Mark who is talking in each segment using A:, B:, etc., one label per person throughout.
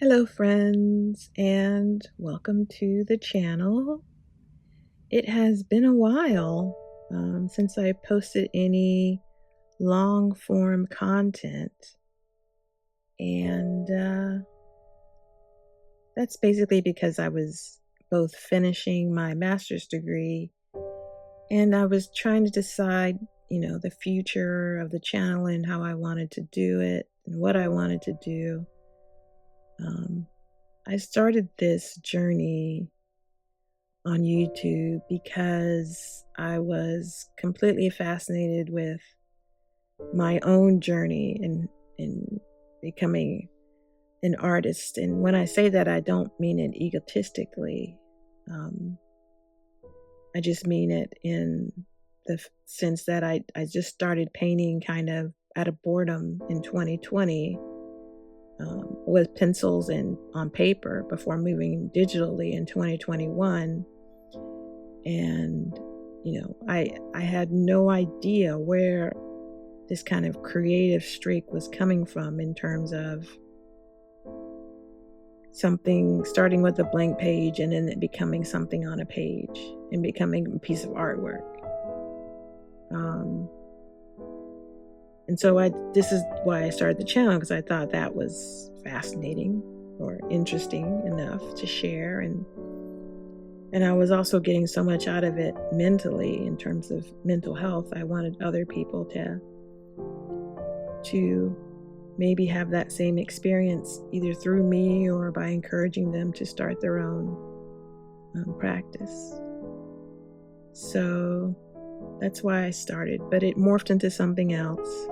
A: Hello, friends, and welcome to the channel. It has been a while since I posted any long form content, and that's basically because I was both finishing my master's degree and I was trying to decide, the future of the channel and how I wanted to do it and what I wanted to do. I started this journey on YouTube because I was completely fascinated with my own journey in becoming an artist. And when I say that, I don't mean it egotistically. Um, I just mean it in the sense that I just started painting kind of out of boredom in 2020 with pencils and on paper before moving digitally in 2021. And I had no idea where this kind of creative streak was coming from, in terms of something starting with a blank page and then it becoming something on a page and becoming a piece of artwork. And so this is why I started the channel, because I thought that was fascinating or interesting enough to share. And I was also getting so much out of it mentally, in terms of mental health. I wanted other people to maybe have that same experience, either through me or by encouraging them to start their own practice. So that's why I started, but it morphed into something else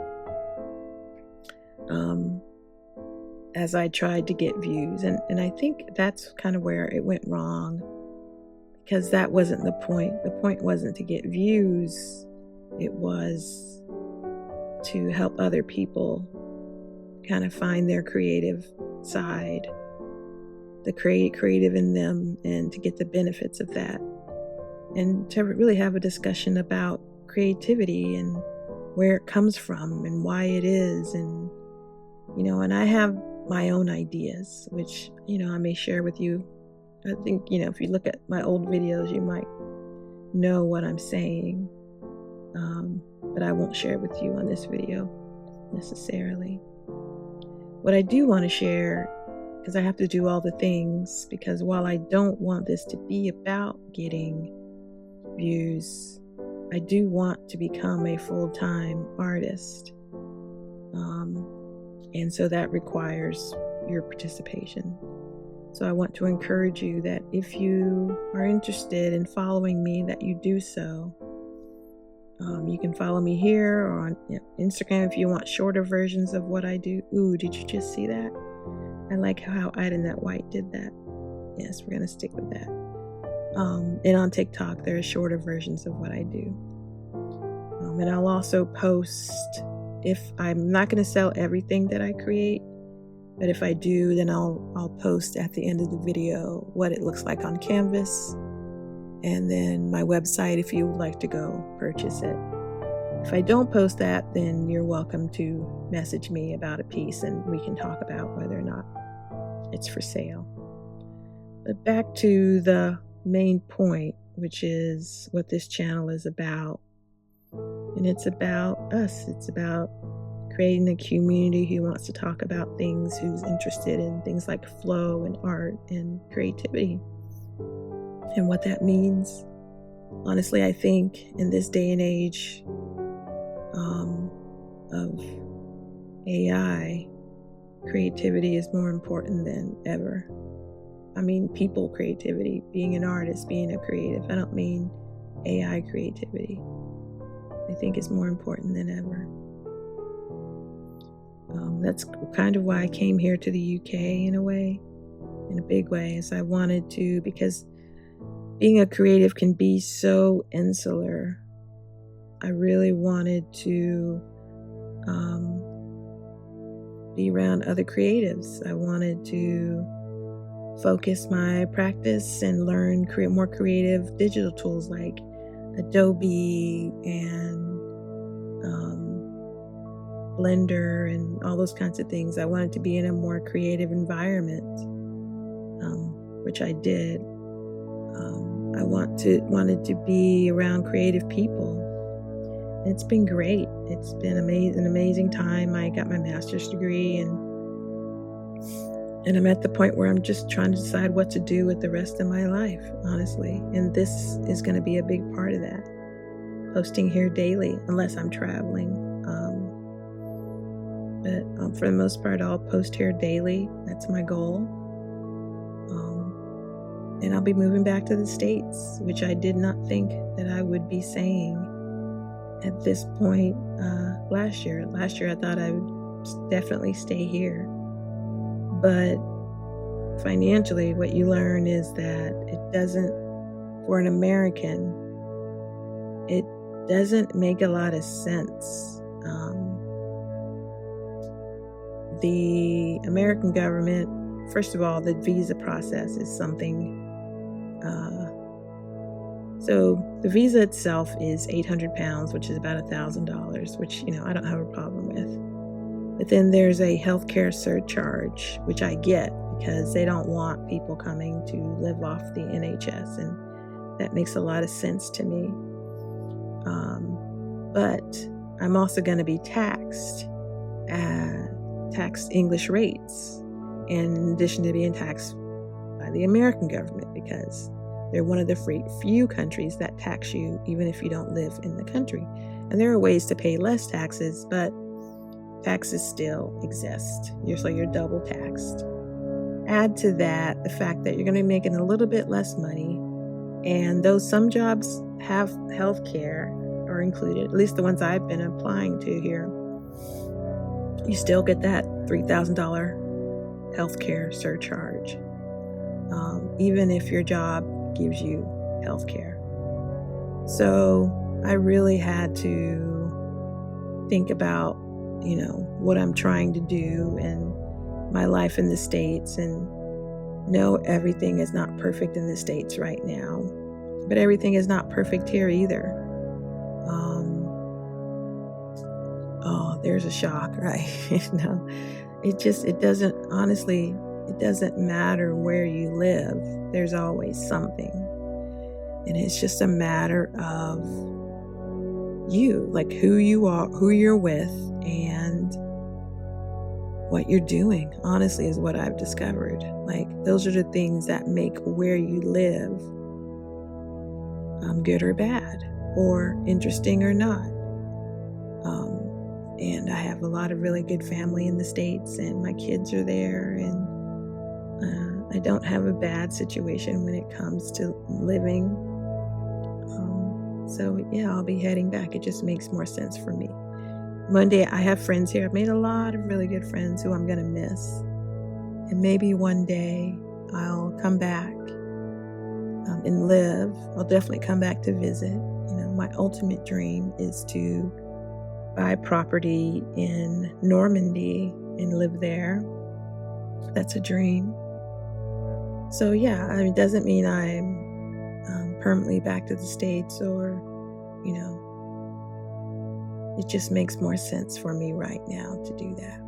A: as I tried to get views. And I think that's kind of where it went wrong, because that wasn't the point. The point wasn't to get views. It was to help other people kind of find their creative side, the creative in them, and to get the benefits of that. And to really have a discussion about creativity and where it comes from and why it is. And I have my own ideas, which, I may share with you. I think, if you look at my old videos, you might know what I'm saying. But I won't share it with you on this video necessarily. What I do want to share, because I have to do all the things, because while I don't want this to be about getting views, I do want to become a full-time artist. And so that requires your participation. So I want to encourage you that if you are interested in following me, that you do so. You can follow me here or on Instagram if you want shorter versions of what I do. Ooh, did you just see that? I like how Iden That White did that. Yes, we're going to stick with that. And on TikTok, there are shorter versions of what I do. And I'll also post, if I'm not going to sell everything that I create, but if I do, then I'll post at the end of the video what it looks like on Canvas, and then my website if you would like to go purchase it. If I don't post that, then you're welcome to message me about a piece and we can talk about whether or not it's for sale. But back to the main point, which is what this channel is about. And it's about us. It's about creating a community who wants to talk about things, who's interested in things like flow and art and creativity and what that means. Honestly, I think in this day and age of AI, creativity is more important than ever. I mean, people creativity, being an artist, being a creative. I don't mean AI creativity. I think it's more important than ever. That's kind of why I came here to the UK in a way, in a big way, as I wanted to, because being a creative can be so insular. I really wanted to be around other creatives. I wanted to focus my practice and learn more creative digital tools like Adobe and Blender and all those kinds of things. I wanted to be in a more creative environment, which I did. I wanted to be around creative people. It's been great. It's been an amazing time. I got my master's degree, and I'm at the point where I'm just trying to decide what to do with the rest of my life, honestly. And this is going to be a big part of that. Posting here daily, unless I'm traveling. But for the most part, I'll post here daily. That's my goal. And I'll be moving back to the States, which I did not think that I would be saying at this point last year. Last year, I thought I would definitely stay here. But financially, what you learn is that it doesn't, for an American, it doesn't make a lot of sense. The American government, first of all, the visa process is something. So the visa itself is £800, which is about $1,000, which, I don't have a problem with. But then there's a healthcare surcharge, which I get because they don't want people coming to live off the NHS, and that makes a lot of sense to me. But I'm also going to be taxed English rates, in addition to being taxed by the American government, because they're one of the few countries that tax you even if you don't live in the country. And there are ways to pay less taxes, but taxes still exist. So you're double taxed. Add to that the fact that you're going to be making a little bit less money, and though some jobs have health care are included, at least the ones I've been applying to here, you still get that $3,000 health care surcharge, even if your job gives you health care. So I really had to think about, what I'm trying to do and my life in the States, and no, everything is not perfect in the States right now, but everything is not perfect here either. There's a shock, right? It doesn't matter where you live. There's always something. And it's just a matter of you, like who you are, who you're with, and what you're doing, honestly, is what I've discovered. Like, those are the things that make where you live good or bad, or interesting or not. And I have a lot of really good family in the States, and my kids are there, and I don't have a bad situation when it comes to living. So yeah, I'll be heading back. It just makes more sense for me. Monday, I have friends here. I've made a lot of really good friends who I'm going to miss. And maybe one day I'll come back and live. I'll definitely come back to visit. My ultimate dream is to buy property in Normandy and live there. That's a dream. So yeah, it doesn't mean I'm permanently back to the States, or, it just makes more sense for me right now to do that.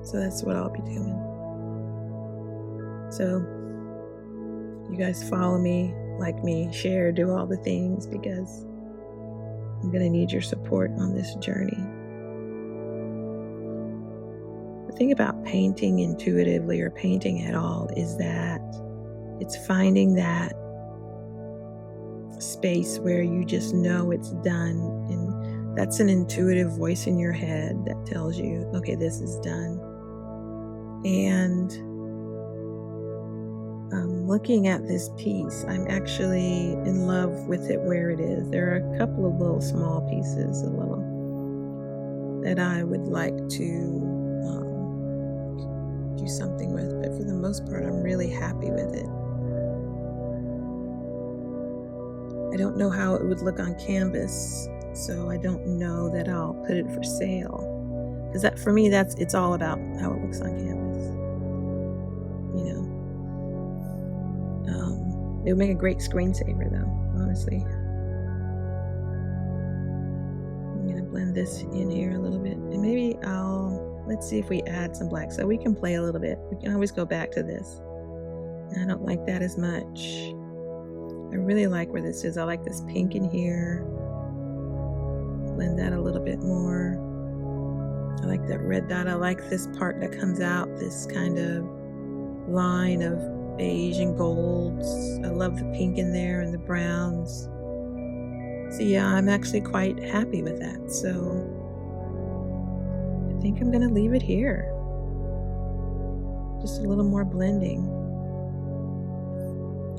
A: So that's what I'll be doing. So you guys follow me, like me, share, do all the things, because I'm going to need your support on this journey. The thing about painting intuitively, or painting at all, is that it's finding that space where you just know it's done, and that's an intuitive voice in your head that tells you, okay, this is done. And looking at this piece, I'm actually in love with it where it is. There are a couple of little small pieces, that I would like to do something with, but for the most part, I'm really happy with it. I don't know how it would look on canvas, so I don't know that I'll put it for sale. Because that, for me, it's all about how it looks on canvas. It would make a great screensaver, though, honestly. I'm going to blend this in here a little bit. And maybe let's see if we add some black. So we can play a little bit. We can always go back to this. And I don't like that as much. I really like where this is. I like this pink in here. Blend that a little bit more. I like that red dot. I like this part that comes out, this kind of line of beige and golds. I love the pink in there and the browns. So yeah, I'm actually quite happy with that. So I think I'm gonna leave it here. Just a little more blending.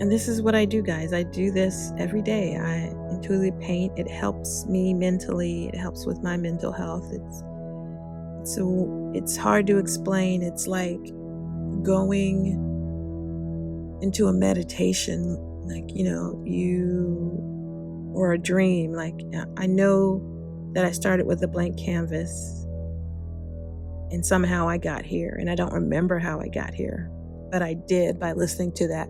A: And this is what I do, guys. I do this every day. I intuitively paint. It helps me mentally. It helps with my mental health. It's hard to explain. It's like going into a meditation, like, or a dream. Like, I know that I started with a blank canvas and somehow I got here, and I don't remember how I got here, but I did by listening to that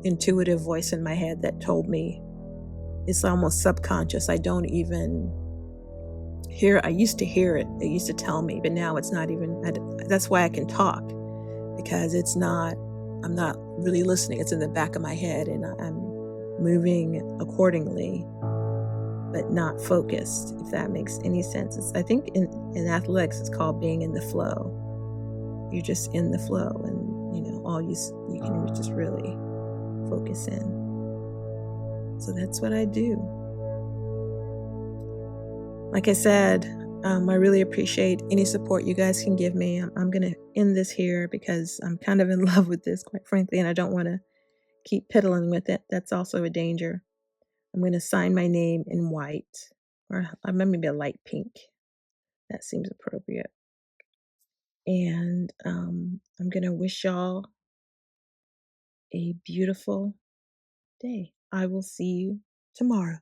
A: intuitive voice in my head that told me. It's almost subconscious. I don't even hear. I used to hear it. It used to tell me, but now it's not even. That's why I can talk, because it's not. I'm not really listening. It's in the back of my head, and I'm moving accordingly, but not focused. If that makes any sense. I think in athletics, it's called being in the flow. You're just in the flow, and all you can just really focus in. So that's what I do. Like I said, I really appreciate any support you guys can give me. I'm going to end this here because I'm kind of in love with this, quite frankly, and I don't want to keep piddling with it. That's also a danger. I'm going to sign my name in white, or maybe a light pink. That seems appropriate. And I'm going to wish y'all a beautiful day. I will see you tomorrow.